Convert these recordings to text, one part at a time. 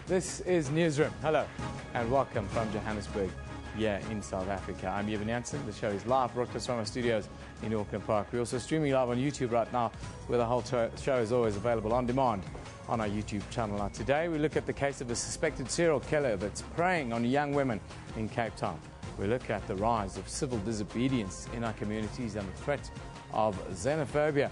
This is Newsroom. Hello and welcome from Johannesburg, here in South Africa. I'm Evan Jansen. The show is live broadcast from our studios in Auckland Park. We're also streaming live on YouTube right now, where the whole show is always available on demand on our YouTube channel. Now, today we look at the case of a suspected serial killer that's preying on young women in Cape Town. We look at the rise of civil disobedience in our communities and the threat of xenophobia.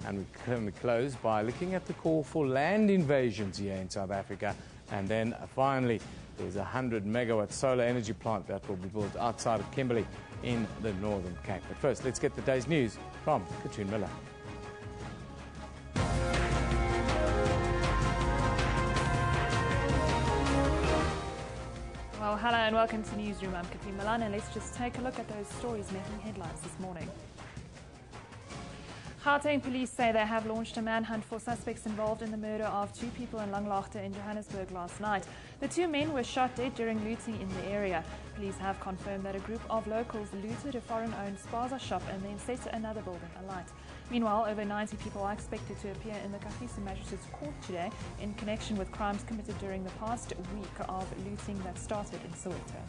And we close by looking at the call for land invasions here in South Africa. And then finally, there's a 100-megawatt solar energy plant that will be built outside of Kimberley in the Northern Cape. But first, let's get the day's news from Katrine Miller. Well, hello and welcome to Newsroom. I'm Katrine Miller, and let's just take a look at those stories making headlines this morning. Gauteng police say they have launched a manhunt for suspects involved in the murder of two people in Langlaagte in Johannesburg last night. The two men were shot dead during looting in the area. Police have confirmed that a group of locals looted a foreign-owned spaza shop and then set another building alight. Meanwhile, over 90 people are expected to appear in the Kagiso Magistrates Court today in connection with crimes committed during the past week of looting that started in Soweto.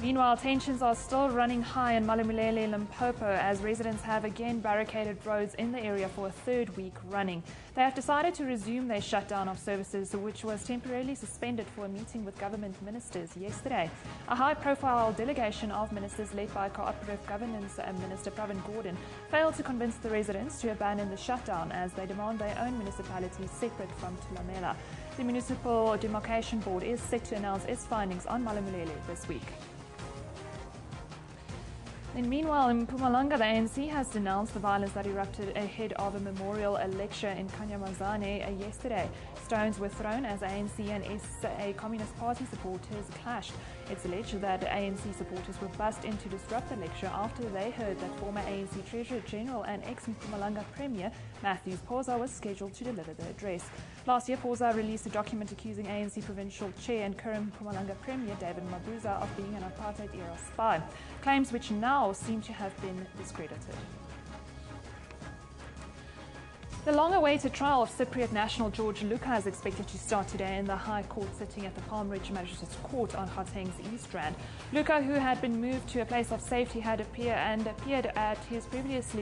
Meanwhile, tensions are still running high in Malamulele, Limpopo, as residents have again barricaded roads in the area for a third week running. They have decided to resume their shutdown of services, which was temporarily suspended for a meeting with government ministers yesterday. A high-profile delegation of ministers led by Cooperative Governance Minister Pravin Gordhan failed to convince the residents to abandon the shutdown as they demand their own municipality separate from Thulamela. The Municipal Demarcation Board is set to announce its findings on Malamulele this week. And meanwhile, in Mpumalanga, the ANC has denounced the violence that erupted ahead of a memorial lecture in Kanyamazane yesterday. Stones were thrown as ANC and SA Communist Party supporters clashed. It's alleged that ANC supporters were bussed in to disrupt the lecture after they heard that former ANC Treasurer General and ex-Mpumalanga Premier Matthews Phosa was scheduled to deliver the address. Last year, Phosa released a document accusing ANC Provincial Chair and current Mpumalanga Premier David Mabuza of being an apartheid-era spy, claims which now seem to have been discredited. The long-awaited trial of Cypriot national George Luca is expected to start today in the High Court sitting at the Palm Ridge Magistrates Court on Gauteng's East Rand. Luca, who had been moved to a place of safety, had appeared at his previous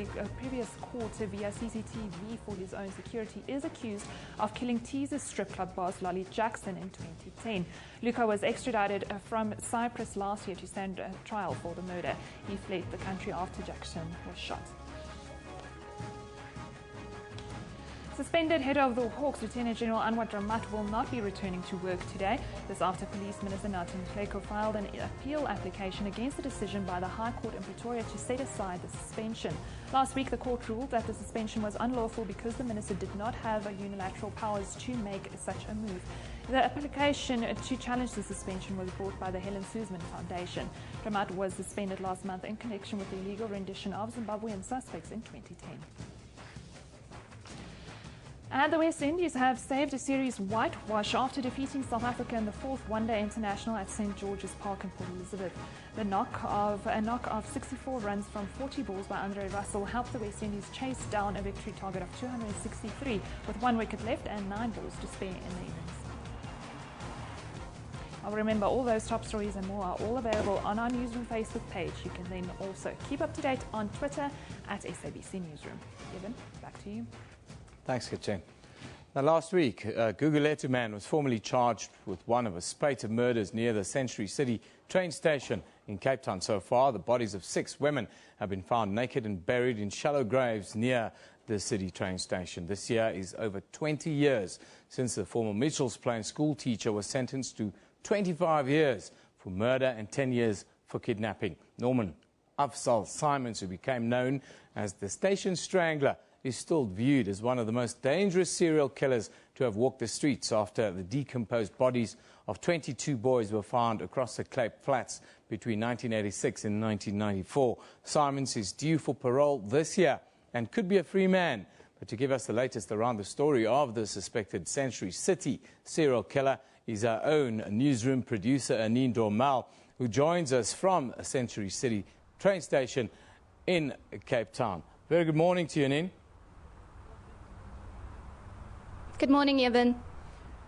court via CCTV for his own security, is accused of killing teaser strip club boss Lolly Jackson in 2010. Luca was extradited from Cyprus last year to stand trial for the murder. He fled the country after Jackson was shot. Suspended head of the Hawks, Lieutenant General Anwar Dramat, will not be returning to work today. This after Police Minister Nathi Nhleko filed an appeal application against the decision by the High Court in Pretoria to set aside the suspension. Last week, the court ruled that the suspension was unlawful because the minister did not have unilateral powers to make such a move. The application to challenge the suspension was brought by the Helen Suzman Foundation. Dramat was suspended last month in connection with the illegal rendition of Zimbabwean suspects in 2010. And the West Indies have saved a series whitewash after defeating South Africa in the fourth one-day international at St. George's Park in Port Elizabeth. A knock of 64 runs from 40 balls by Andre Russell helped the West Indies chase down a victory target of 263 with 1 wicket left and 9 balls to spare in the innings. I'll remember all those top stories and more are all available on our Newsroom Facebook page. You can then also keep up to date on Twitter at SABC Newsroom. Evan, back to you. Thanks, Katrine. Now, last week, a Gugulethu man was formally charged with one of a spate of murders near the Century City train station in Cape Town. So far, the bodies of 6 women have been found naked and buried in shallow graves near the city train station. This year is over 20 years since the former Mitchells Plain school teacher was sentenced to 25 years for murder and 10 years for kidnapping. Norman Afzal Simons, who became known as the Station Strangler, is still viewed as one of the most dangerous serial killers to have walked the streets after the decomposed bodies of 22 boys were found across the Cape Flats between 1986 and 1994. Simons is due for parole this year and could be a free man. But to give us the latest around the story of the suspected Century City serial killer is our own Newsroom producer, Anine Dormal, who joins us from Century City train station in Cape Town. Very good morning to you, Anine. Good morning, Evan.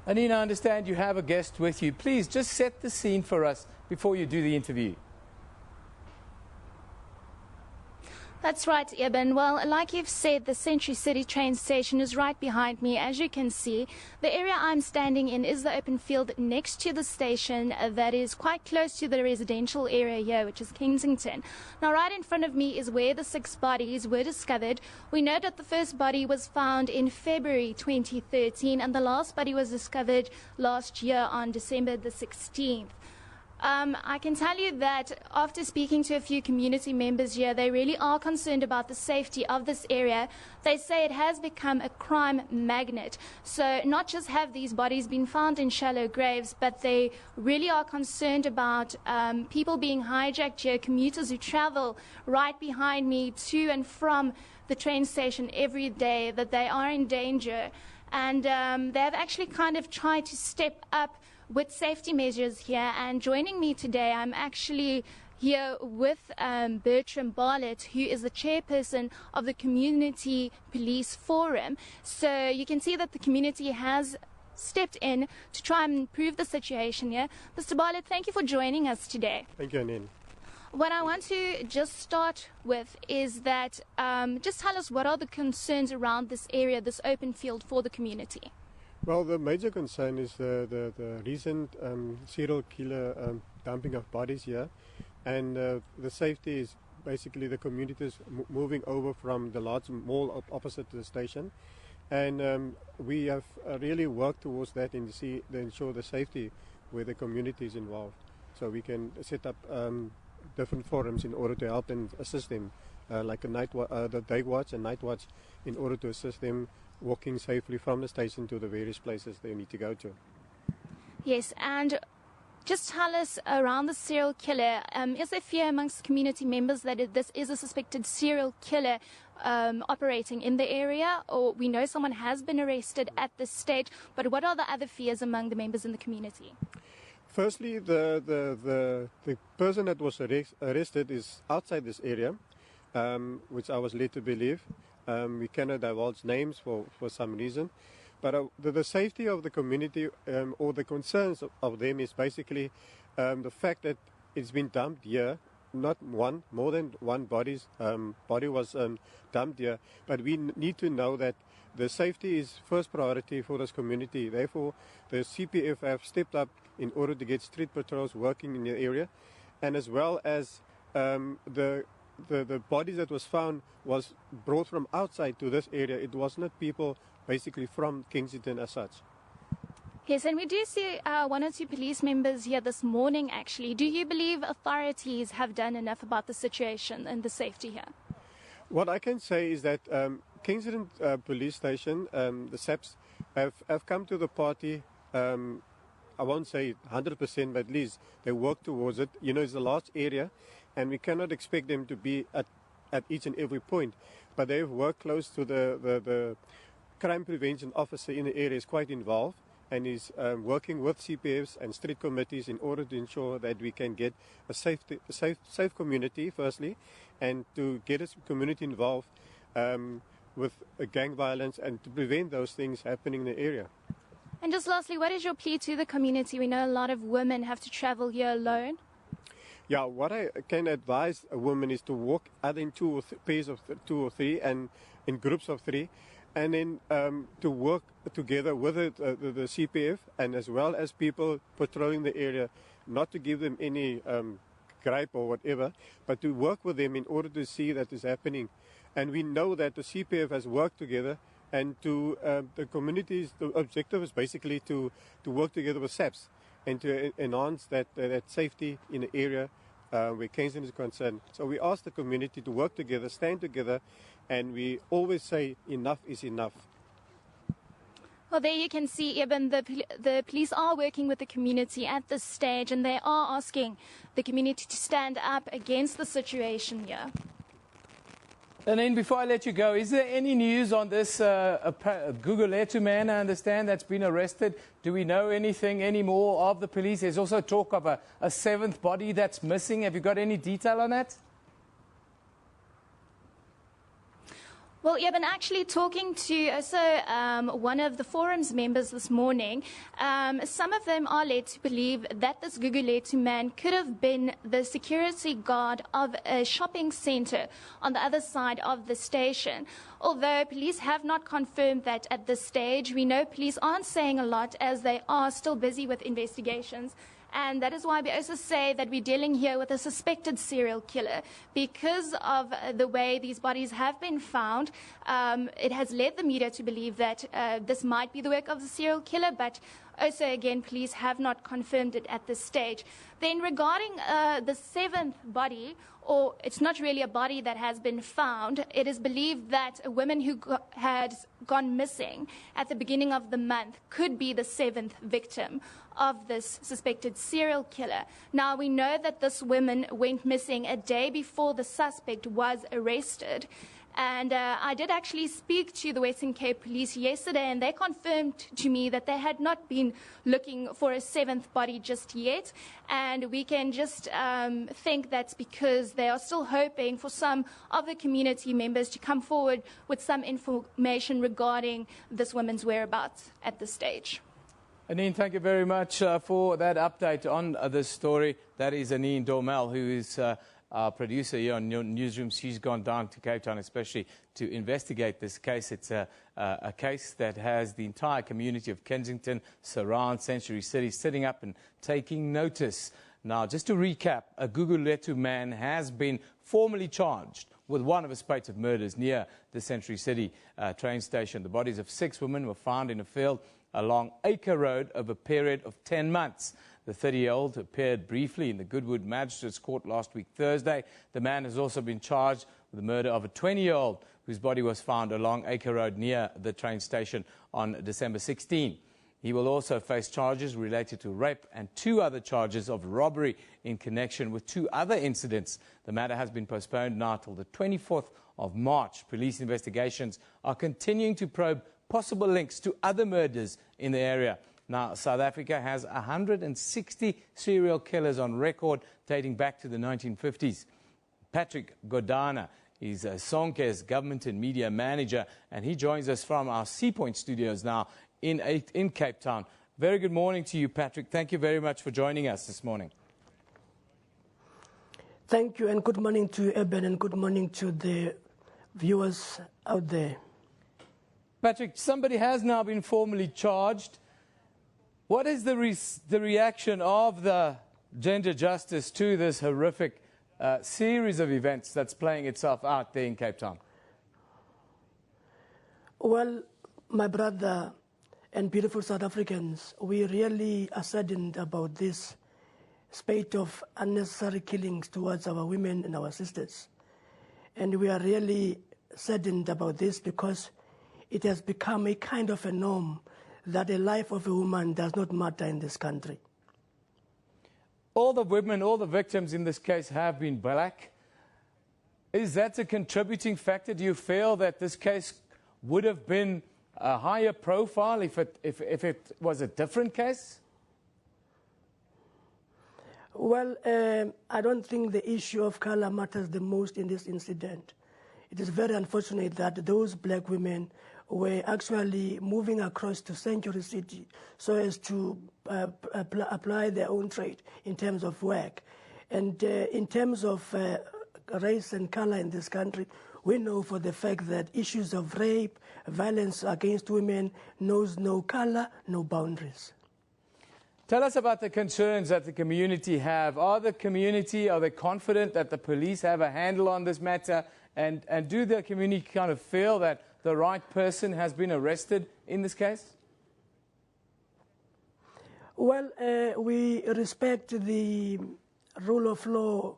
Anina, I understand you have a guest with you. Please just set the scene for us before you do the interview. That's right, Eben. Well, like you've said, the Century City train station is right behind me. As you can see, the area I'm standing in is the open field next to the station that is quite close to the residential area here, which is Kensington. Now, right in front of me is where the 6 bodies were discovered. We know that the first body was found in February 2013, and the last body was discovered last year on December the 16th. I can tell you that after speaking to a few community members here, they really are concerned about the safety of this area. They say it has become a crime magnet. So not just have these bodies been found in shallow graves, but they really are concerned about people being hijacked here, commuters who travel right behind me to and from the train station every day, that they are in danger. And they have actually kind of tried to step up with safety measures here. And joining me today, I'm actually here with Bertram Bartlett, who is the chairperson of the Community Police Forum. So you can see that the community has stepped in to try and improve the situation here. Mr. Bartlett, thank you for joining us today. Thank you, Anin. What I want to just start with is that just tell us what are the concerns around this area, this open field for the community. Well, the major concern is the recent serial killer dumping of bodies here, and the safety is basically the communities moving over from the large mall opposite to the station, and we have really worked towards that and ensure the safety where the community is involved, so we can set up different forums in order to help and assist them, like the day watch and night watch, in order to assist them walking safely from the station to the various places they need to go to. Yes, and just tell us around the serial killer, is there fear amongst community members that this is a suspected serial killer operating in the area? Or we know someone has been arrested at this stage, but what are the other fears among the members in the community? Firstly, the person that was arrested is outside this area, which I was led to believe. We cannot divulge names for some reason. But the safety of the community or the concerns of them is basically the fact that it's been dumped here. Not one, more than one body was dumped here. But we need to know that the safety is first priority for this community. Therefore, the CPF have stepped up in order to get street patrols working in the area, and as well as the bodies that was found was brought from outside to this area. It was not people basically from Kensington as such. Yes, and we do see 1 or 2 police members here this morning actually. Do you believe authorities have done enough about the situation and the safety here? What I can say is that Kensington Police Station, the SABC, have come to the party. I won't say 100%, but at least they work towards it. You know, it's a large area, and we cannot expect them to be at each and every point. But they've worked close to the crime prevention officer in the area, is quite involved, and is working with CPFs and street committees in order to ensure that we can get a safe community, firstly, and to get a community involved with gang violence and to prevent those things happening in the area. And just lastly, what is your plea to the community? We know a lot of women have to travel here alone. Yeah, what I can advise a woman is to walk either in pairs of 2 or 3 and in groups of 3, and then to work together with the CPF and as well as people patrolling the area, not to give them any gripe or whatever, but to work with them in order to see that is happening. And we know that the CPF has worked together, and to the communities, the objective is basically to work together with SABC and to enhance that safety in the area where Kensington is concerned. So we ask the community to work together, stand together, and we always say enough is enough. Well, there you can see, Eben, the police are working with the community at this stage, and they are asking the community to stand up against the situation here. And then before I let you go, is there any news on this Gugulethu man, I understand, that's been arrested? Do we know anything any more of the police? There's also talk of a 7th body that's missing. Have you got any detail on that? Well, yeah, been actually talking to one of the forum's members this morning. Some of them are led to believe that this Gugulethu man could have been the security guard of a shopping centre on the other side of the station. Although police have not confirmed that at this stage, we know police aren't saying a lot as they are still busy with investigations. And that is why we also say that we're dealing here with a suspected serial killer. Because of the way these bodies have been found, it has led the media to believe that this might be the work of the serial killer, but also, again, police have not confirmed it at this stage. Then regarding the seventh body, or it's not really a body that has been found, it is believed that a woman who had gone missing at the beginning of the month could be the seventh victim of this suspected serial killer. Now, we know that this woman went missing a day before the suspect was arrested. And I did actually speak to the Western Cape Police yesterday, and they confirmed to me that they had not been looking for a seventh body just yet. And we can just think that's because they are still hoping for some of the community members to come forward with some information regarding this woman's whereabouts at this stage. Anine, thank you very much for that update on this story. That is Anine Dormel, who is our producer here on Newsroom. She's gone down to Cape Town especially to investigate this case. It's a case that has the entire community of Kensington, surround Century City, sitting up and taking notice. Now, just to recap, a Gugulethu man has been formally charged with one of a spate of murders near the Century City train station. The bodies of 6 women were found in a field along Acre Road over a period of 10 months. The 30-year-old appeared briefly in the Goodwood Magistrates Court last week, Thursday. The man has also been charged with the murder of a 20-year-old whose body was found along Acre Road near the train station on December 16. He will also face charges related to rape and 2 other charges of robbery in connection with 2 other incidents. The matter has been postponed now till the 24th of March. Police investigations are continuing to probe possible links to other murders in the area. Now, South Africa has 160 serial killers on record dating back to the 1950s. Patrick Godana is Sonke's government and media manager, and he joins us from our Sea Point studios now in Cape Town. Very good morning to you, Patrick. Thank you very much for joining us this morning. Thank you, and good morning to Eben, and good morning to the viewers out there. Patrick, somebody has now been formally charged. What is the reaction of the gender justice to this horrific series of events that's playing itself out there in Cape Town? Well, my brother and beautiful South Africans, we really are saddened about this spate of unnecessary killings towards our women and our sisters. And we are really saddened about this because it has become a kind of a norm that the life of a woman does not matter in this country. All the women, all the victims in this case have been black. Is that a contributing factor? Do you feel that this case would have been a higher profile if it was a different case? Well, I don't think the issue of color matters the most in this incident. It is very unfortunate that those black women were actually moving across to Century City so as to apply their own trade in terms of work. And in terms of race and color in this country, we know for the fact that issues of rape, violence against women knows no color, no boundaries. Tell us about the concerns that the community have. Are they confident that the police have a handle on this matter? And do the community kind of feel that the right person has been arrested in this case? Well, we respect the rule of law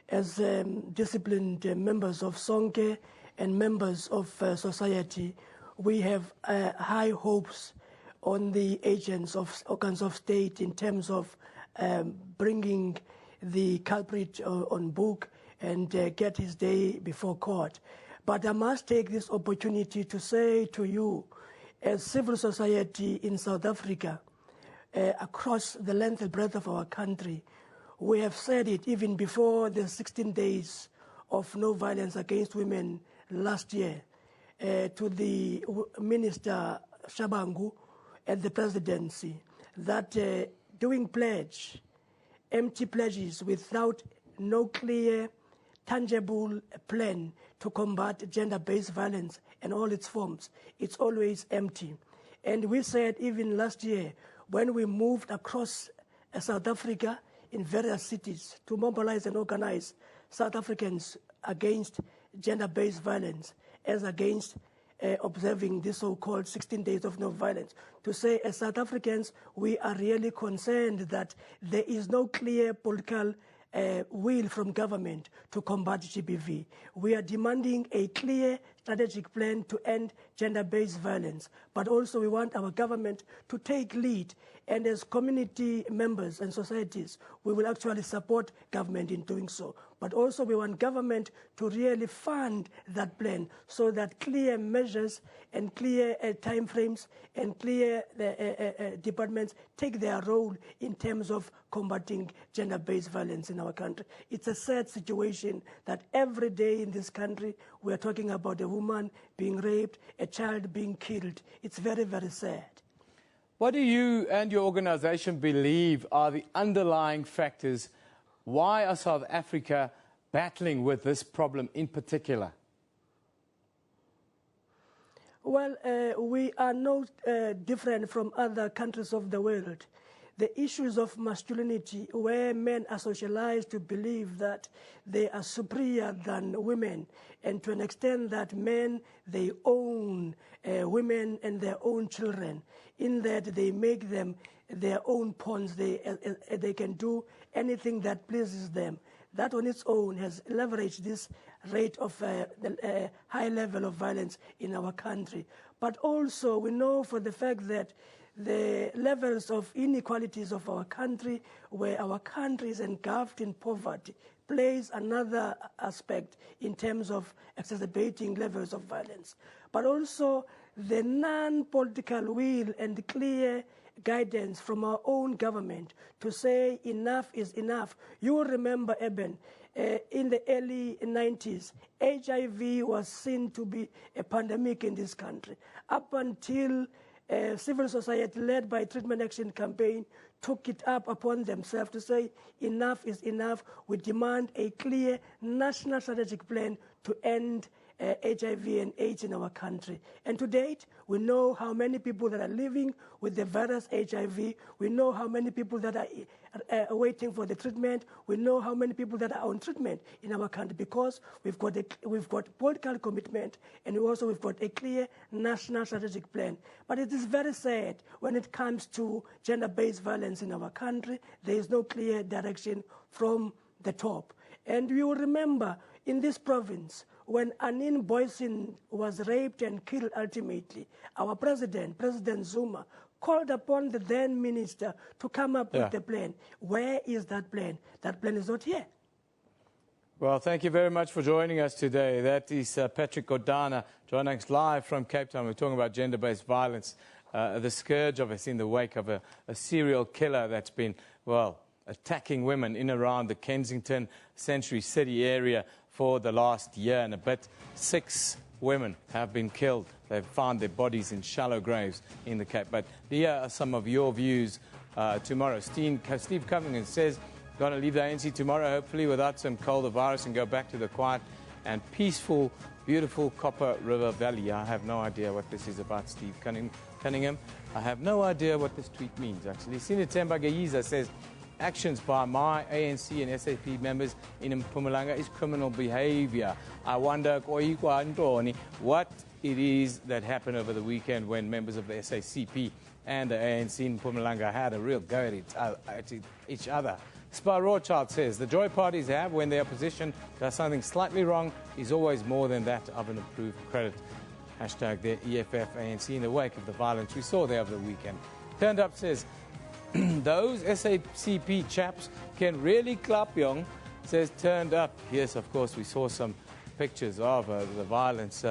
as disciplined members of Sonke and members of society. We have high hopes on the agents of organs of state in terms of bringing the culprit on book and get his day before court. But I must take this opportunity to say to you, as civil society in South Africa, across the length and breadth of our country, we have said it even before the 16 days of no violence against women last year. to the Minister Shabangu at the presidency that doing empty pledges without no clear, tangible plan to combat gender-based violence and all its forms, it's always empty. And we said even last year, when we moved across South Africa in various cities to mobilize and organize South Africans against gender-based violence, as against observing the so-called 16 days of no violence, to say as South Africans, we are really concerned that there is no clear political will from government to combat GBV. We are demanding a clear strategic plan to end gender-based violence, but also we want our government to take lead, and as community members and societies, we will actually support government in doing so. But also we want government to really fund that plan so that clear measures and clear timeframes and clear departments take their role in terms of combating gender-based violence in our country. It's a sad situation that every day in this country we are talking about a woman being raped, a child being killed. It's very, very sad. What do you and your organization believe are the underlying factors? Why are South Africa battling with this problem in particular? Well, we are no different from other countries of the world. The issues of masculinity, where men are socialized to believe that they are superior than women, and to an extent that men, they own women and their own children, in that they make them their own pawns. They can do anything that pleases them. That on its own has leveraged this rate of high level of violence in our country. But also we know for the fact that the levels of inequalities of our country, where our country is engulfed in poverty, plays another aspect in terms of exacerbating levels of violence. But also the non-political will and clear guidance from our own government to say enough is enough. You will remember, Eben, in the early 90s, HIV was seen to be a pandemic in this country, up until civil society led by Treatment Action Campaign took it up upon themselves to say enough is enough. We demand a clear national strategic plan to end HIV and AIDS in our country. And to date, we know how many people that are living with the virus HIV. We know how many people that are waiting for the treatment. We know how many people that are on treatment in our country, because we've got political commitment, and we've got a clear national strategic plan. But it is very sad when it comes to gender-based violence in our country. There is no clear direction from the top. And you will remember in this province, when Anine Boysen was raped and killed ultimately, our President Zuma, called upon the then minister to come up with the plan. Where is that plan? That plan is not here. Well, thank you very much for joining us today. That is Patrick Godana joining us live from Cape Town. We're talking about gender-based violence, the scourge of us in the wake of a serial killer that's been, well, attacking women in around the Kensington, Century City area for the last year and a bit. 6 women have been killed. They've found their bodies in shallow graves in the Cape. But here are some of your views tomorrow. Steve Covington says, going to leave the ANC tomorrow, hopefully without some cold or virus, and go back to the quiet and peaceful, beautiful Copper River Valley. I have no idea what this is about, Steve Cunningham. I have no idea what this tweet means, actually. Sinatemba Gayiza says, actions by my ANC and SAP members in Mpumalanga is criminal behavior. I wonder what it is that happened over the weekend when members of the SACP and the ANC in Mpumalanga had a real go at each other. Spar Rothschild says, the joy parties have when the opposition does something slightly wrong is always more than that of an approved credit. Hashtag the EFF ANC in the wake of the violence we saw there over the weekend. Turned Up says, those SACP chaps can really clap, young, says Turned Up. Yes, of course, we saw some pictures of the violence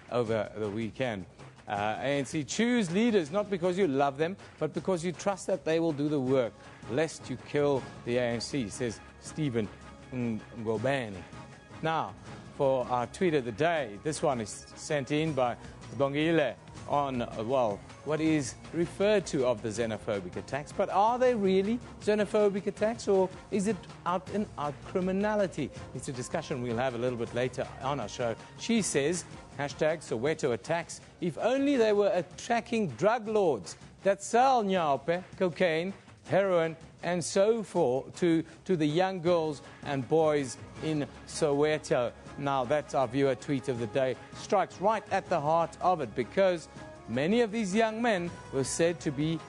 over the weekend. ANC, choose leaders not because you love them, but because you trust that they will do the work, lest you kill the ANC, says Stephen Ngobeni. Now, for our tweet of the day. This one is sent in by Bongile on, well, what is referred to of the xenophobic attacks. But are they really xenophobic attacks, or is it out-and-out criminality? It's a discussion we'll have a little bit later on our show. She says, hashtag Soweto attacks, if only they were attacking drug lords that sell nyaope, cocaine, heroin, and so forth to the young girls and boys in Soweto. Now, that's our viewer tweet of the day. Strikes right at the heart of it, because many of these young men were said to be,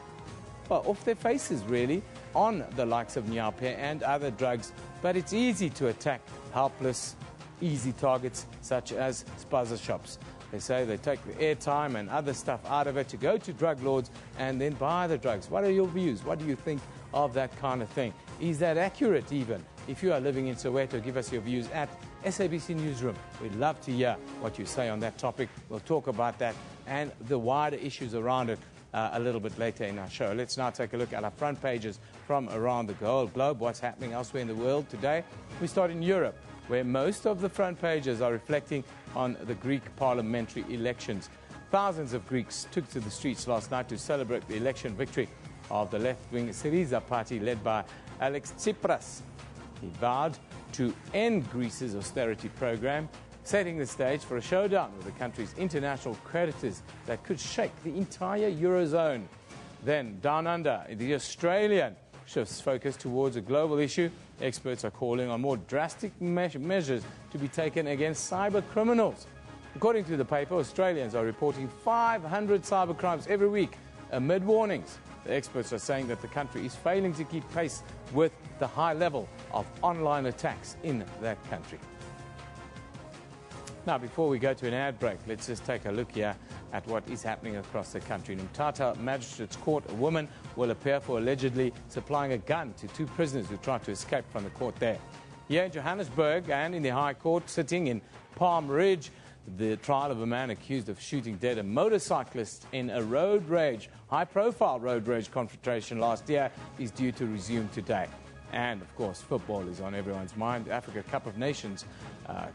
well, off their faces, really, on the likes of nyaope and other drugs. But it's easy to attack helpless, easy targets such as spaza shops. They say they take the airtime and other stuff out of it to go to drug lords and then buy the drugs. What are your views? What do you think of that kind of thing? Is that accurate even? If you are living in Soweto, give us your views at SABC Newsroom. We'd love to hear what you say on that topic. We'll talk about that and the wider issues around it a little bit later in our show. Let's now take a look at our front pages from around the globe. What's happening elsewhere in the world today? We start in Europe, where most of the front pages are reflecting on the Greek parliamentary elections. Thousands of Greeks took to the streets last night to celebrate the election victory of the left-wing Syriza party led by Alex Tsipras. He vowed to end Greece's austerity program, setting the stage for a showdown with the country's international creditors that could shake the entire Eurozone. Then, down under, the Australian shifts focus towards a global issue. Experts are calling on more drastic measures to be taken against cyber criminals. According to the paper, Australians are reporting 500 cyber crimes every week amid warnings. The experts are saying that the country is failing to keep pace with the high level of online attacks in that country. Now, before we go to an ad break, let's just take a look here at what is happening across the country. In Umtata Magistrates Court, a woman will appear for allegedly supplying a gun to two prisoners who tried to escape from the court there. Here in Johannesburg and in the High Court sitting in Palm Ridge, the trial of a man accused of shooting dead a motorcyclist in a high-profile road rage confrontation last year is due to resume today. And, of course, football is on everyone's mind. The Africa Cup of Nations,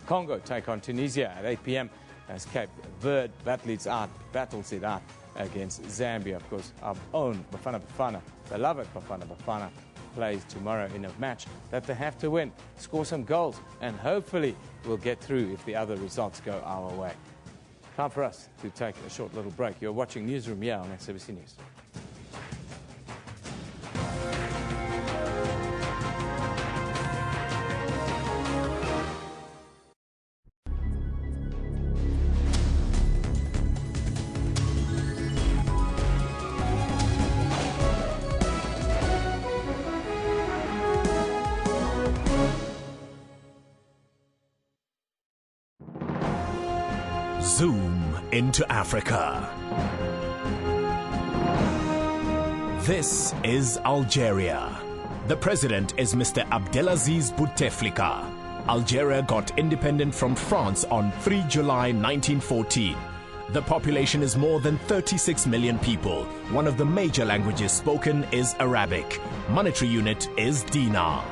Congo take on Tunisia at 8 p.m. as Cape Verde battles it out against Zambia. Of course, our own Bafana, beloved Bafana, plays tomorrow in a match that they have to win, score some goals, and hopefully we'll get through if the other results go our way. Time for us to take a short little break. You're watching Newsroom here on SABC News. Zoom into Africa. This is Algeria. The president is Mr. Abdelaziz Bouteflika. Algeria got independent from France on 3 July 1914. The population is more than 36 million people. One of the major languages spoken is Arabic. Monetary unit is dinar.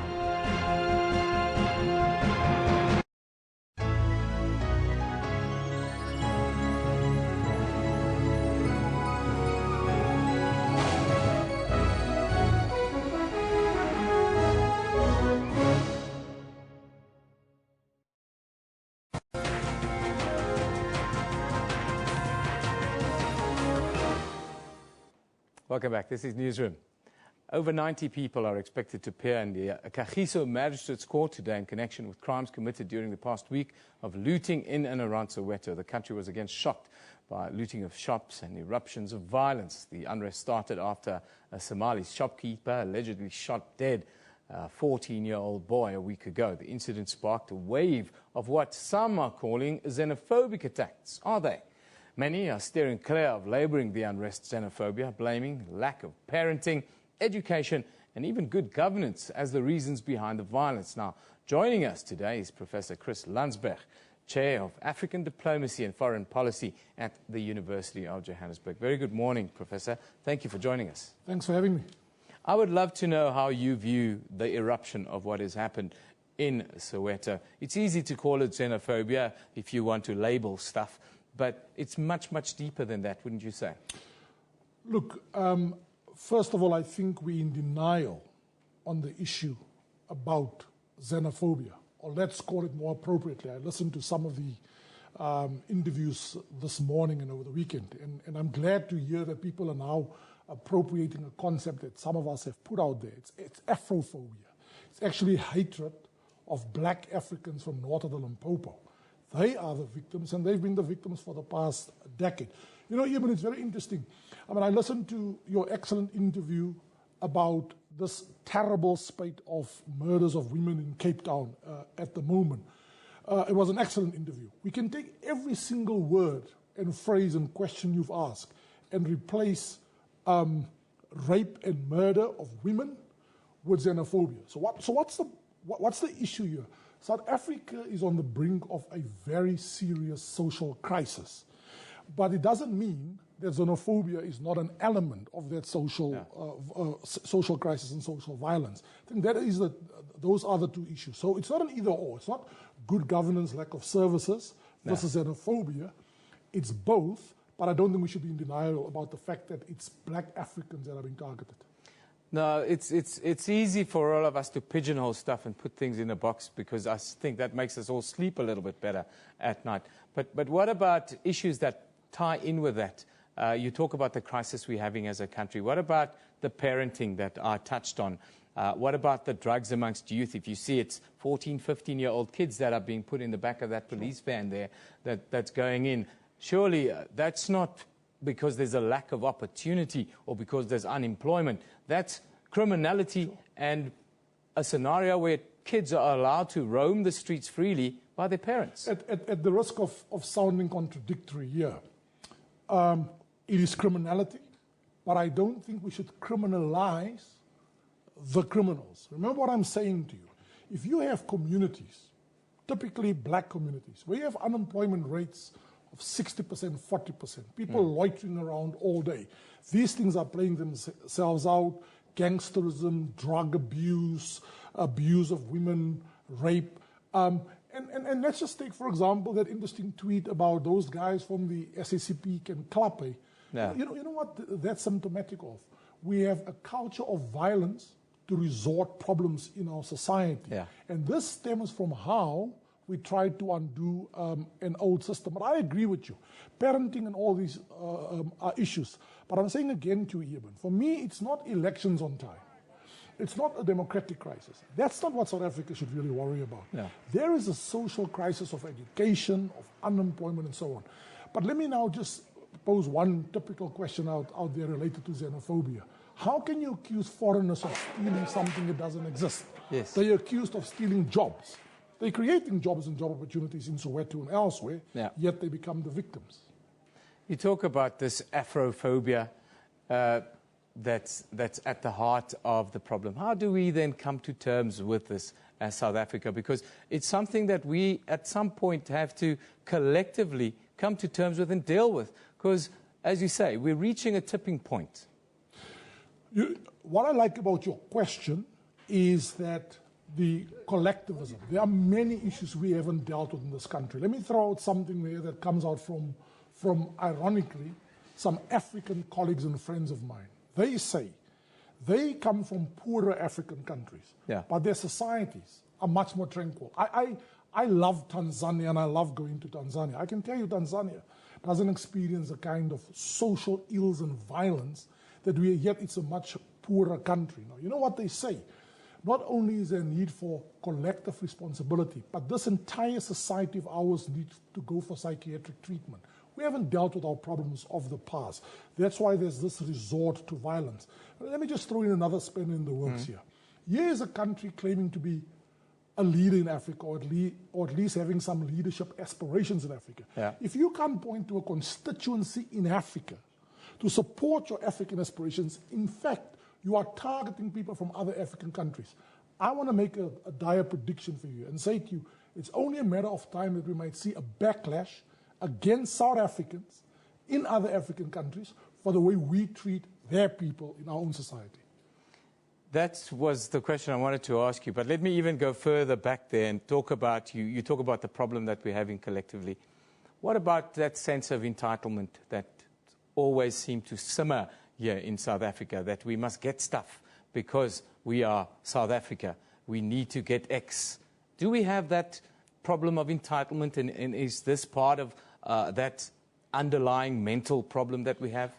Welcome back. This is Newsroom. Over 90 people are expected to appear in the Kagiso Magistrates Court today in connection with crimes committed during the past week of looting in and around Soweto. The country was again shocked by looting of shops and eruptions of violence. The unrest started after a Somali shopkeeper allegedly shot dead a 14-year-old boy a week ago. The incident sparked a wave of what some are calling xenophobic attacks. Are they? Many are steering clear of labouring the unrest xenophobia, blaming lack of parenting, education and even good governance as the reasons behind the violence. Now, joining us today is Professor Chris Landsberg, Chair of African Diplomacy and Foreign Policy at the University of Johannesburg. Very good morning, Professor. Thank you for joining us. Thanks for having me. I would love to know how you view the eruption of what has happened in Soweto. It's easy to call it xenophobia if you want to label stuff, but it's much, much deeper than that, wouldn't you say? Look, first of all, I think we're in denial on the issue about xenophobia, or let's call it more appropriately. I listened to some of the interviews this morning and over the weekend, and I'm glad to hear that people are now appropriating a concept that some of us have put out there. It's Afrophobia. It's actually hatred of black Africans from north of the Limpopo. They are the victims, and they've been the victims for the past decade. You know, Eben, it's very interesting. I mean, I listened to your excellent interview about this terrible spate of murders of women in Cape Town at the moment. It was an excellent interview. We can take every single word and phrase and question you've asked and replace rape and murder of women with xenophobia. So what's the issue here? South Africa is on the brink of a very serious social crisis, but it doesn't mean that xenophobia is not an element of that social crisis and social violence. I think those are the two issues. So it's not an either or. It's not good governance, lack of services versus xenophobia. It's both, but I don't think we should be in denial about the fact that it's black Africans that are being targeted. No, it's easy for all of us to pigeonhole stuff and put things in a box because I think that makes us all sleep a little bit better at night. But what about issues that tie in with that? You talk about the crisis we're having as a country. What about the parenting that I touched on? What about the drugs amongst youth? If you see it's 14, 15-year-old kids that are being put in the back of that police van there that's going in. Surely that's not because there's a lack of opportunity or because there's unemployment. That's criminality and a scenario where kids are allowed to roam the streets freely by their parents. At the risk of sounding contradictory here, it is criminality, but I don't think we should criminalize the criminals. Remember what I'm saying to you. If you have communities, typically black communities, where you have unemployment rates of 60%, 40%, people loitering around all day, these things are playing themselves out, gangsterism, drug abuse, abuse of women, rape. And let's just take, for example, that interesting tweet about those guys from the SABC and Klappe. Yeah. You know what that's symptomatic of? We have a culture of violence to resort problems in our society. Yeah. And this stems from how we try to undo an old system. But I agree with you. Parenting and all these are issues. But I'm saying again to you, Eben, for me, it's not elections on time. It's not a democratic crisis. That's not what South Africa should really worry about. Yeah. There is a social crisis of education, of unemployment, and so on. But let me now just pose one typical question out there related to xenophobia. How can you accuse foreigners of stealing something that doesn't exist? Yes. They're accused of stealing jobs. They're creating jobs and job opportunities in Soweto and elsewhere, yet they become the victims. You talk about this Afrophobia that's at the heart of the problem. How do we then come to terms with this as South Africa? Because it's something that we at some point have to collectively come to terms with and deal with. Because, as you say, we're reaching a tipping point. What I like about your question is that the collectivism. There are many issues we haven't dealt with in this country. Let me throw out something there that comes out from ironically, some African colleagues and friends of mine. They say they come from poorer African countries, but their societies are much more tranquil. I love Tanzania and I love going to Tanzania. I can tell you Tanzania doesn't experience the kind of social ills and violence that we, yet it's a much poorer country. Now, you know what they say? Not only is there a need for collective responsibility, but this entire society of ours needs to go for psychiatric treatment. We haven't dealt with our problems of the past. That's why there's this resort to violence. Let me just throw in another spin in the works here. Here is a country claiming to be a leader in Africa, or at least having some leadership aspirations in Africa. Yeah. If you can't point to a constituency in Africa to support your African aspirations, in fact, you are targeting people from other African countries. I want to make a dire prediction for you and say to you, it's only a matter of time that we might see a backlash against South Africans in other African countries for the way we treat their people in our own society. That was the question I wanted to ask you, but let me even go further back there and talk about you talk about the problem that we're having collectively. What about that sense of entitlement that always seemed to simmer here in South Africa, that we must get stuff because we are South Africa, we need to get X? Do we have that problem of entitlement, and is this part of that underlying mental problem that we have?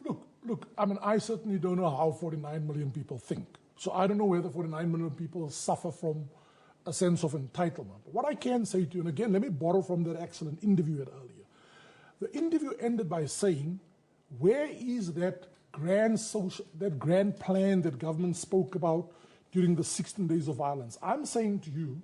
Look, I mean, I certainly don't know how 49 million people think. So I don't know whether 49 million people suffer from a sense of entitlement. But what I can say to you, and again, let me borrow from that excellent interview you had earlier. The interview ended by saying, where is that grand plan that government spoke about during the 16 days of violence? I'm saying to you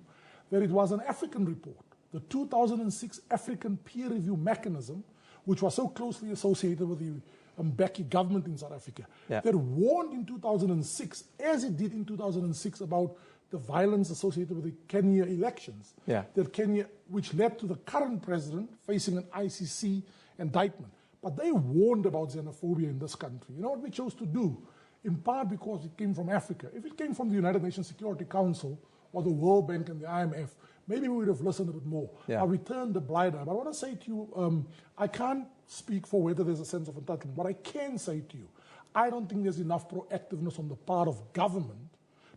that it was an African report, the 2006 African peer review mechanism, which was so closely associated with the Mbeki government in South Africa, that warned in 2006, as it did in 2006, about the violence associated with the Kenya elections, that Kenya, which led to the current president facing an ICC indictment. But they warned about xenophobia in this country. You know what we chose to do? In part because it came from Africa. If it came from the United Nations Security Council or the World Bank and the IMF, maybe we would have listened a bit more. But we turned the blind eye. But I want to say to you, I can't speak for whether there's a sense of entitlement. What I can say to you, I don't think there's enough proactiveness on the part of government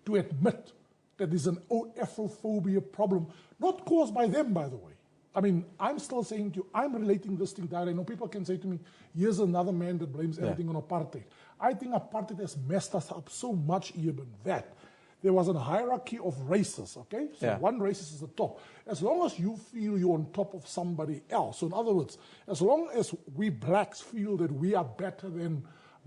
to admit that there's an Afrophobia problem, not caused by them, by the way. I mean, I'm still saying to you, I'm relating this thing that I know people can say to me, here's another man that blames everything on apartheid. I think apartheid has messed us up so much, Eben, that there was a hierarchy of races, okay? So one racist is the top. As long as you feel you're on top of somebody else, so in other words, as long as we blacks feel that we are better than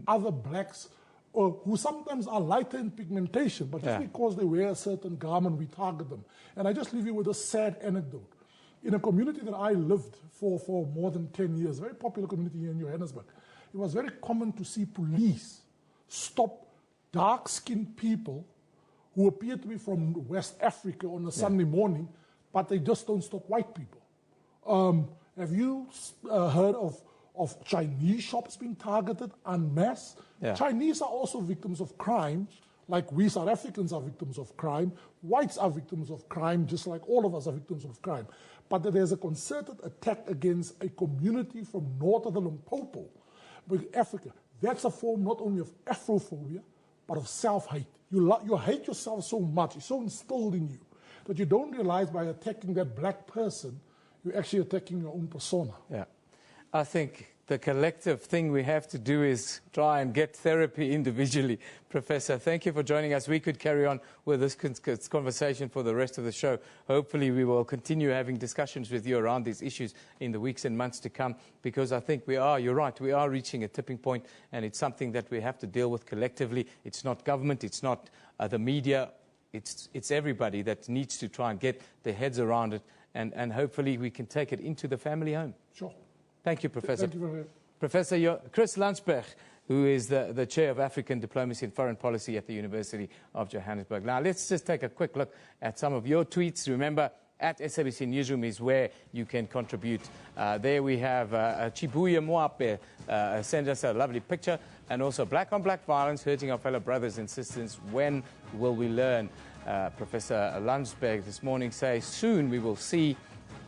other blacks, or who sometimes are lighter in pigmentation, but just because they wear a certain garment, we target them. And I just leave you with a sad anecdote. In a community that I lived for more than 10 years, a very popular community here in Johannesburg, it was very common to see police stop dark-skinned people who appear to be from West Africa on a Sunday morning, but they just don't stop white people. Have you heard of Chinese shops being targeted en masse? Chinese are also victims of crime, like we South Africans are victims of crime. Whites are victims of crime, just like all of us are victims of crime. But that there's a concerted attack against a community from north of the Limpopo, with Africa. That's a form not only of Afrophobia, but of self-hate. You hate yourself so much, it's so instilled in you, that you don't realize by attacking that black person, you're actually attacking your own persona. I think the collective thing we have to do is try and get therapy individually. Professor, thank you for joining us. We could carry on with this conversation for the rest of the show. Hopefully we will continue having discussions with you around these issues in the weeks and months to come, because I think you're right, we are reaching a tipping point, and it's something that we have to deal with collectively. It's not government, it's not the media, it's everybody that needs to try and get their heads around it, and hopefully we can take it into the family home. Sure. Thank you, Professor. Thank you very much. Professor Chris Landsberg, who is the Chair of African Diplomacy and Foreign Policy at the University of Johannesburg. Now, let's just take a quick look at some of your tweets. Remember, at SABC Newsroom is where you can contribute. There we have Chibuya Moape send us a lovely picture, and also black on black violence hurting our fellow brothers and sisters. When will we learn? Professor Landsberg this morning says, soon we will see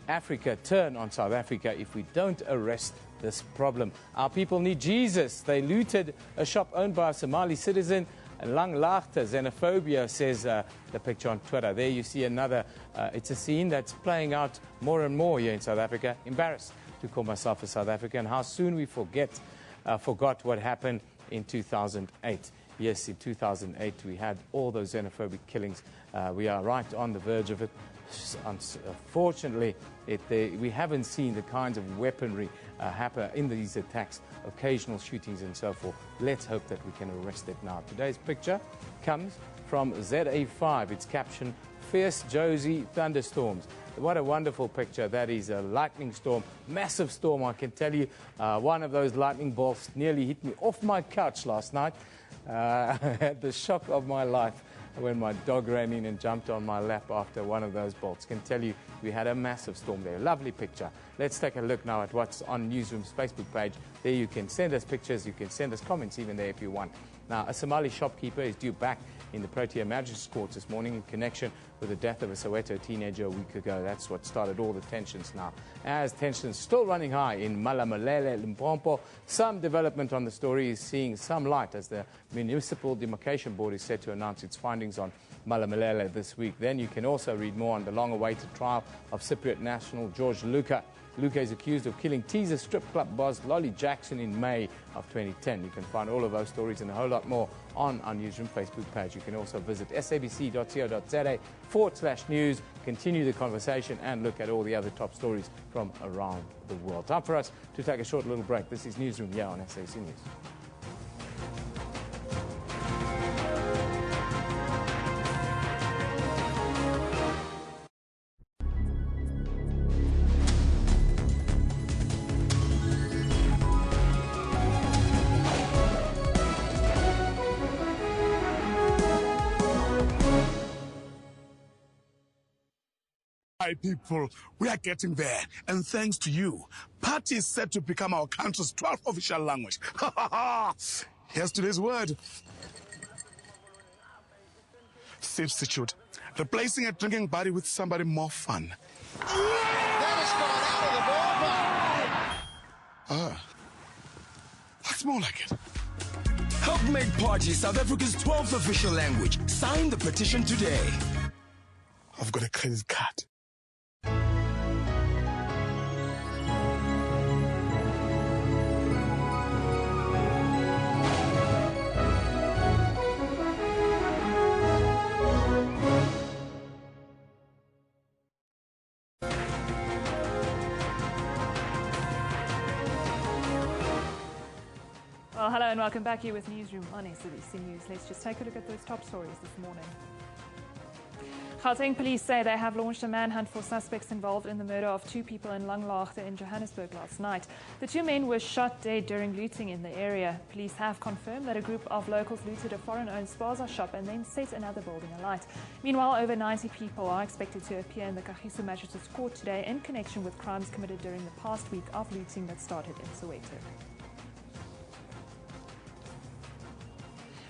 Africa turn on South Africa if we don't arrest this problem. Our people need Jesus. They looted a shop owned by a Somali citizen. Lang laagte, xenophobia, says the picture on Twitter. There you see another. It's a scene that's playing out more and more here in South Africa. Embarrassed to call myself a South African. How soon we forgot what happened in 2008. Yes, in 2008 we had all those xenophobic killings. We are right on the verge of it. Unfortunately, we haven't seen the kinds of weaponry happen in these attacks, occasional shootings and so forth. Let's hope that we can arrest it now. Today's picture comes from ZA5. It's captioned, Fierce Josie Thunderstorms. What a wonderful picture. That is a lightning storm, massive storm, I can tell you. One of those lightning bolts nearly hit me off my couch last night. I had the shock of my life when my dog ran in and jumped on my lap after one of those bolts. Can tell you we had a massive storm there. Lovely picture. Let's take a look now at what's on Newsroom's Facebook page. There you can send us pictures, you can send us comments even there if you want. Now, a Somali shopkeeper is due back in the Protea Magistrates Court this morning in connection with the death of a Soweto teenager a week ago. That's what started all the tensions now. As tensions still running high in Malamulele, Limpopo, some development on the story is seeing some light as the Municipal Demarcation Board is set to announce its findings on Malamulele this week. Then you can also read more on the long-awaited trial of Cypriot national George Luca. Luca is accused of killing teaser strip club boss Lolly Jackson in May of 2010. You can find all of those stories and a whole lot more on our Newsroom Facebook page. You can also visit sabc.co.za/news, continue the conversation and look at all the other top stories from around the world. Time for us to take a short little break. This is Newsroom here on SABC News. Hi people, we are getting there, and thanks to you, Pati is set to become our country's 12th official language. Here's today's word. Substitute, replacing a drinking buddy with somebody more fun. That has gone out of the ballpark. That's more like it. Help make Pati South Africa's 12th official language. Sign the petition today. I've got a credit card. Well, hello and welcome back here with Newsroom on SABC News. Let's just take a look at those top stories this morning. Gauteng police say they have launched a manhunt for suspects involved in the murder of two people in Langlaagte in Johannesburg last night. The two men were shot dead during looting in the area. Police have confirmed that a group of locals looted a foreign-owned spaza shop and then set another building alight. Meanwhile, over 90 people are expected to appear in the Kagiso Magistrates Court today in connection with crimes committed during the past week of looting that started in Soweto.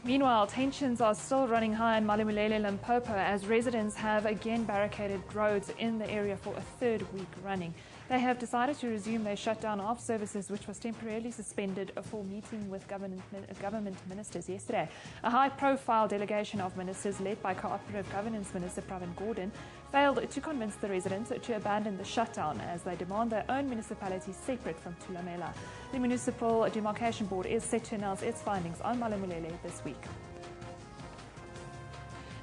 Meanwhile, tensions are still running high in Malamulele, Limpopo, as residents have again barricaded roads in the area for a third week running. They have decided to resume their shutdown of services, which was temporarily suspended for meeting with government ministers yesterday. A high-profile delegation of ministers led by Cooperative Governance Minister Pravin Gordhan failed to convince the residents to abandon the shutdown as they demand their own municipality separate from Thulamela. The Municipal Demarcation Board is set to announce its findings on Malamulele this week.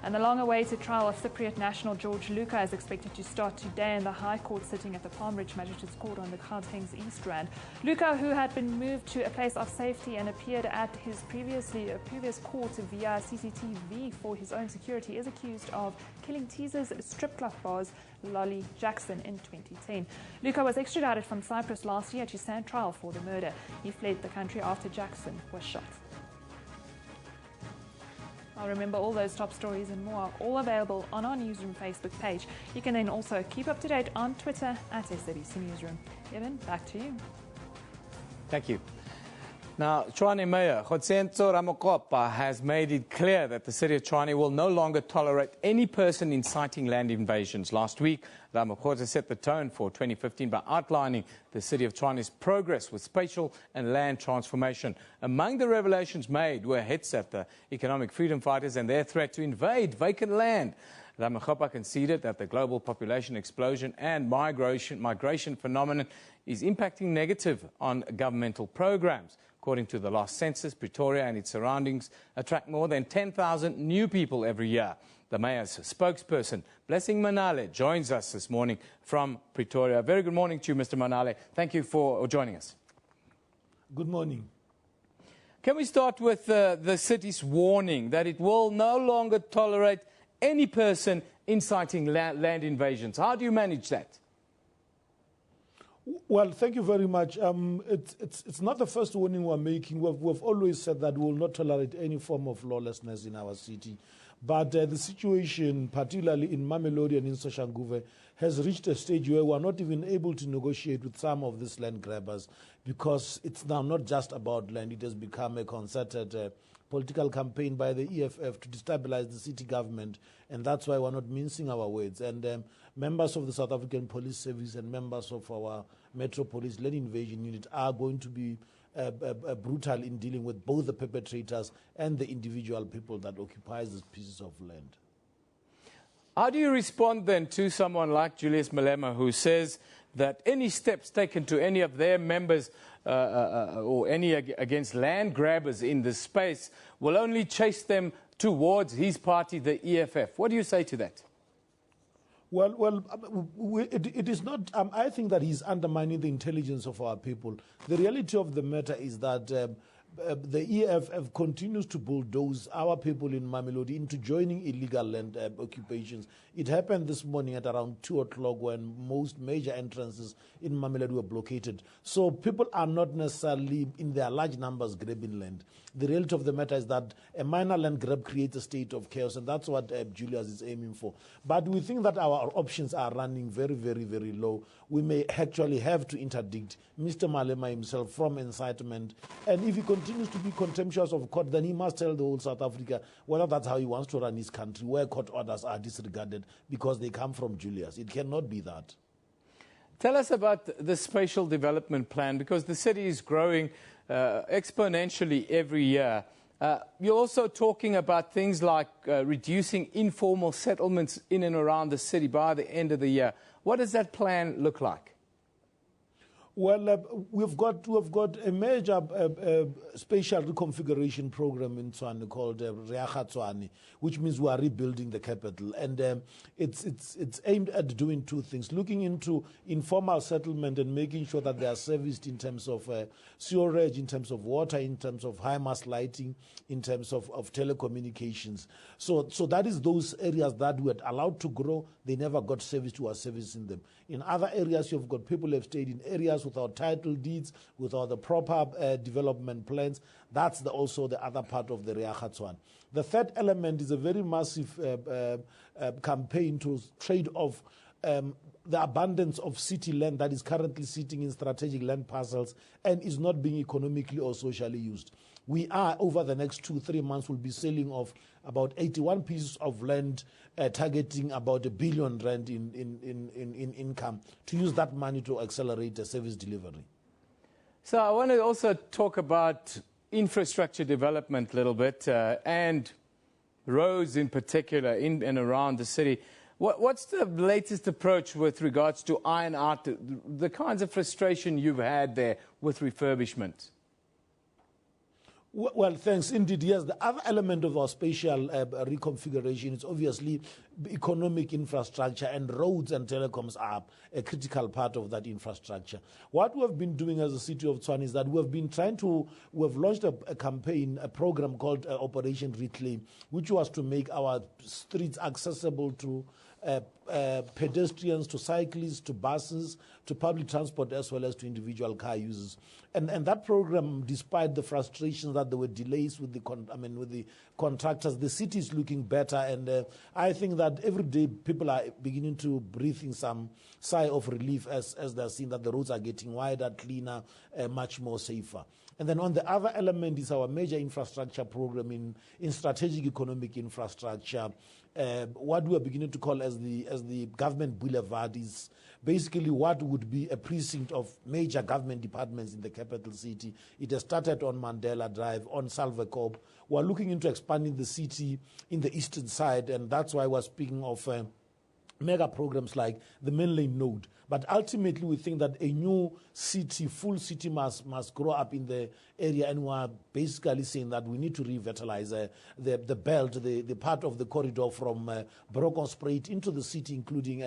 And the long-awaited trial of Cypriot national George Luca is expected to start today in the High Court sitting at the Palm Ridge Magistrates Court on the Gauteng's East Rand. Luca, who had been moved to a place of safety and appeared at his previous court via CCTV for his own security, is accused of killing teasers strip club boss Lolly Jackson in 2010. Luca was extradited from Cyprus last year to stand trial for the murder. He fled the country after Jackson was shot. I'll remember all those top stories and more are all available on our Newsroom Facebook page. You can then also keep up to date on Twitter at SABC Newsroom. Evan, back to you. Thank you. Now, Tshwane Mayor Kgotsentsho Ramokopa has made it clear that the city of Tshwane will no longer tolerate any person inciting land invasions. Last week, Ramokopa set the tone for 2015 by outlining the city of Tshwane's progress with spatial and land transformation. Among the revelations made were hits at the economic freedom fighters and their threat to invade vacant land. Ramokopa conceded that the global population explosion and migration phenomenon is impacting negative on governmental programs. According to the last census, Pretoria and its surroundings attract more than 10,000 new people every year. The mayor's spokesperson, Blessing Manale, joins us this morning from Pretoria. Very good morning to you, Mr. Manale. Thank you for joining us. Good morning. Can we start with the city's warning that it will no longer tolerate any person inciting land invasions? How do you manage that? Well, thank you very much. It's not the first warning we're making. We've always said that we will not tolerate any form of lawlessness in our city. But the situation, particularly in Mamelodi and in Soshanguve, has reached a stage where we are not even able to negotiate with some of these land grabbers, because it's now not just about land. It has become a concerted political campaign by the EFF to destabilize the city government, and that's why we're not mincing our words. And members of the South African Police Service and members of our Metro Police Land Invasion Unit are going to be brutal in dealing with both the perpetrators and the individual people that occupies these pieces of land. How do you respond then to someone like Julius Malema, who says that any steps taken to any of their members or any against land grabbers in this space will only chase them towards his party, the EFF? What do you say to that? Well, it is not. I think that he's undermining the intelligence of our people. The reality of the matter is that the EFF continues to bulldoze our people in Mamelodi into joining illegal land occupations. It happened this morning at around 2 o'clock when most major entrances in Mamelodi were blockaded. So people are not necessarily in their large numbers grabbing land. The reality of the matter is that a minor land grab creates a state of chaos, and that's what Julius is aiming for. But we think that our options are running very, very, very low. We may actually have to interdict Mr. Malema himself from incitement, and if he continues to be contemptuous of court, then he must tell the whole South Africa whether that's how he wants to run his country, where court orders are disregarded because they come from Julius. It cannot be that. Tell us about the spatial development plan, because the city is growing exponentially every year. You're also talking about things like reducing informal settlements in and around the city by the end of the year. What does that plan look like? Well, we've got a major spatial reconfiguration program in Tswane called Reaga Tswane, which means we are rebuilding the capital, and it's aimed at doing two things: looking into informal settlement and making sure that they are serviced in terms of sewerage, in terms of water, in terms of high mast lighting, in terms of telecommunications. So that is those areas that we had allowed to grow. They never got service to our servicing them. In other areas, you've got people who have stayed in areas without title deeds, without the proper development plans. That's also the other part of the Reaga Tswane. The third element is a very massive campaign to trade off the abundance of city land that is currently sitting in strategic land parcels and is not being economically or socially used. We are, over the next 2-3 months, will be selling off about 81 pieces of land, targeting about R1 billion in income, to use that money to accelerate the service delivery. So I want to also talk about infrastructure development a little bit, and roads in particular in and around the city. What's the latest approach with regards to iron out the kinds of frustration you've had there with refurbishment? Well, thanks. Indeed, yes. The other element of our spatial reconfiguration is obviously economic infrastructure, and roads and telecoms are a critical part of that infrastructure. What we have been doing as a city of Tswane is that we have launched a campaign, a program called Operation Reclaim, which was to make our streets accessible to pedestrians, to cyclists, to buses, to public transport, as well as to individual car users. And that program, despite the frustrations that there were delays with the contractors, the city is looking better. And I think that every day people are beginning to breathe in some sigh of relief as they're seeing that the roads are getting wider, cleaner, much more safer. And then on the other element is our major infrastructure program in strategic economic infrastructure. What we are beginning to call as the government boulevard is basically what would be a precinct of major government departments in the capital city. It has started on Mandela Drive, on Salvecorp. We're looking into expanding the city in the eastern side, and that's why we're speaking of mega programs like the main lane node. But ultimately, we think that a new city, full city must grow up in the area, and we're basically saying that we need to revitalize the belt, the part of the corridor from Brokonspruit into the city, including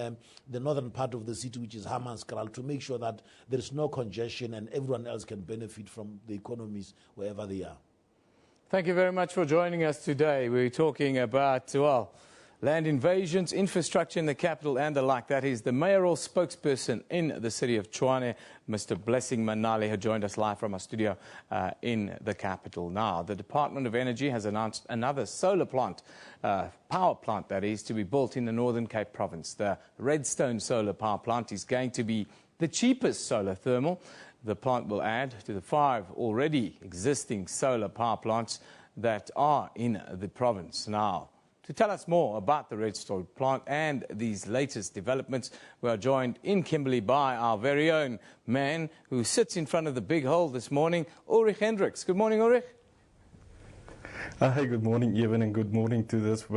the northern part of the city, which is Hammanskraal, to make sure that there is no congestion and everyone else can benefit from the economies wherever they are. Thank you very much for joining us today. We're talking about, well, land invasions, infrastructure in the capital and the like. That is the mayoral spokesperson in the city of Tshwane, Mr. Blessing Manale, who joined us live from our studio in the capital. Now, the Department of Energy has announced another solar plant, power plant that is, to be built in the Northern Cape province. The Redstone solar power plant is going to be the cheapest solar thermal. The plant will add to the 5 already existing solar power plants that are in the province. Now, to tell us more about the Redstone plant and these latest developments, we are joined in Kimberley by our very own man who sits in front of the big hole this morning, Ulrich Hendricks. Good morning, Ulrich. Hi, good morning, Evan, and good morning to this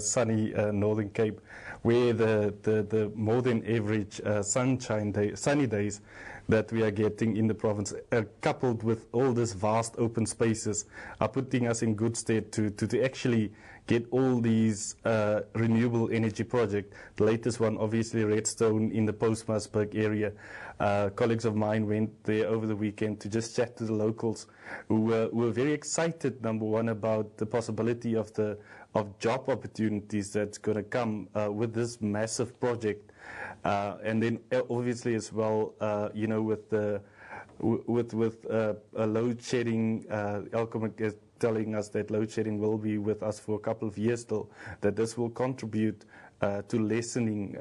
sunny Northern Cape, where the more than average sunny days that we are getting in the province, coupled with all these vast open spaces, are putting us in good stead to actually get all these renewable energy projects. The latest one, obviously, Redstone in the Postmasburg area. Colleagues of mine went there over the weekend to just chat to the locals who were very excited, number one, about the possibility of job opportunities that's going to come with this massive project. And then obviously as well, with load shedding, Elcom is telling us that load shedding will be with us for a couple of years still, that this will contribute to lessening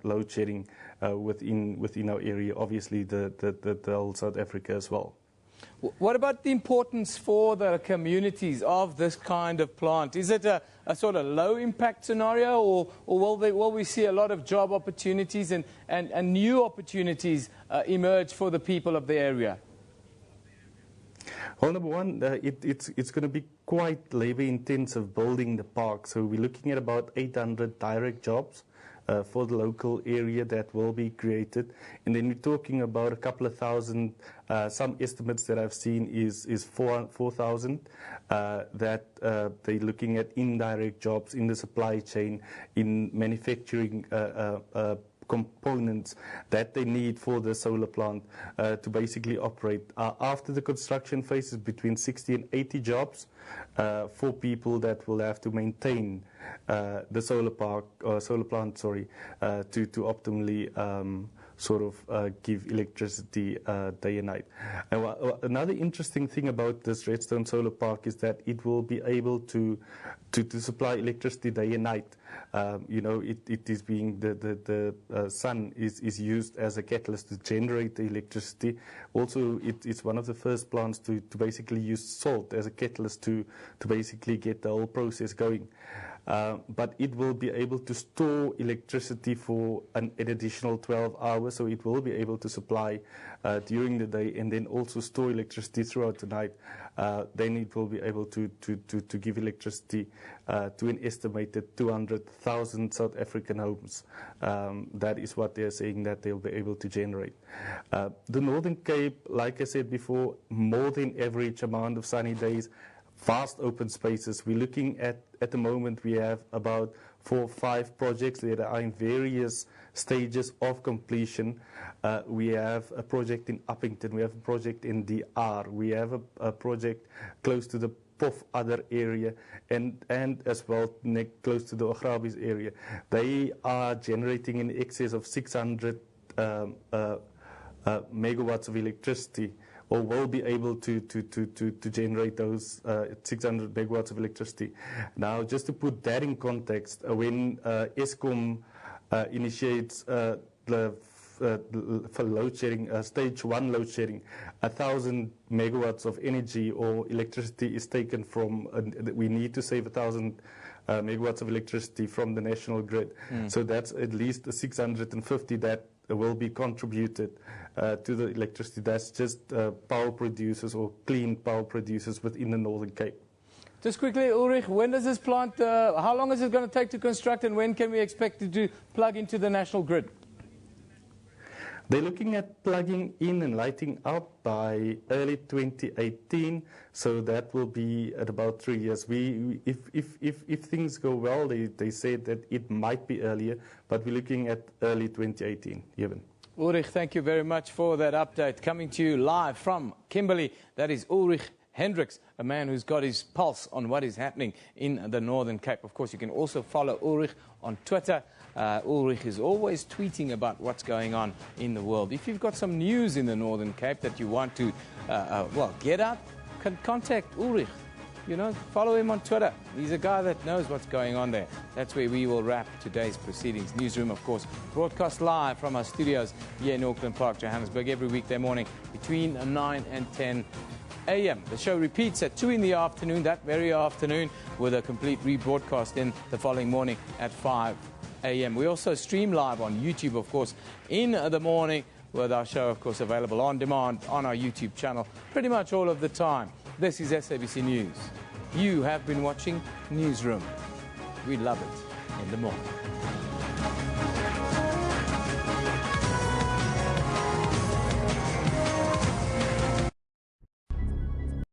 load shedding within our area, obviously the whole South Africa as well. What about the importance for the communities of this kind of plant? Is it a sort of low-impact scenario, or will we see a lot of job opportunities and new opportunities emerge for the people of the area? Well, number one, it's going to be quite labor-intensive building the park. So we're looking at about 800 direct jobs for the local area that will be created. And then we're talking about a couple of thousand, some estimates that I've seen is 4,000 that they're looking at indirect jobs in the supply chain, in manufacturing components that they need for the solar plant to basically operate. After the construction phase is between 60 and 80 jobs for people that will have to maintain the solar plant, to optimally give electricity day and night. And another interesting thing about this Redstone solar park is that it will be able to supply electricity day and night. It is being the sun is used as a catalyst to generate the electricity. Also, it's one of the first plants to basically use salt as a catalyst to basically get the whole process going. But it will be able to store electricity for an additional 12 hours, so it will be able to supply during the day and then also store electricity throughout the night. Then it will be able to give electricity to an estimated 200,000 South African homes. That is what they're saying that they'll be able to generate. The Northern Cape, like I said before, more than average amount of sunny days, vast open spaces. We're looking at the moment, we have about 4 or 5 projects that are in various stages of completion. We have a project in Uppington, we have a project in DR, we have a project close to the Pof other area, and as well close to the Ochrabis area. They are generating in excess of 600 megawatts of electricity, or will be able to generate those 600 megawatts of electricity. Now, just to put that in context, when Eskom initiates for load shedding, stage 1 load shedding, 1,000 megawatts of energy or electricity is taken from, we need to save 1,000 megawatts of electricity from the national grid. So that's at least 650 that will be contributed to the electricity. That's just power producers or clean power producers within the Northern Cape. Just quickly, Ulrich, when does this plant, how long is it going to take to construct, and when can we expect it to plug into the national grid? They're looking at plugging in and lighting up by early 2018, so that will be at about 3 years. If things go well, they said that it might be earlier, but we're looking at early 2018. Evan. Ulrich, thank you very much for that update. Coming to you live from Kimberley, that is Ulrich Hendricks, a man who's got his pulse on what is happening in the Northern Cape. Of course, you can also follow Ulrich on Twitter. Ulrich is always tweeting about what's going on in the world. If you've got some news in the Northern Cape that you want to, get out, contact Ulrich. You know, follow him on Twitter. He's a guy that knows what's going on there. That's where we will wrap today's proceedings. Newsroom, of course, broadcast live from our studios here in Auckland Park, Johannesburg, every weekday morning between 9 and 10 a.m. The show repeats at 2 in the afternoon, that very afternoon, with a complete rebroadcast in the following morning at 5 a.m. We also stream live on YouTube, of course, in the morning, with our show, of course, available on demand on our YouTube channel pretty much all of the time. This is SABC News. You have been watching Newsroom. We love it in the morning.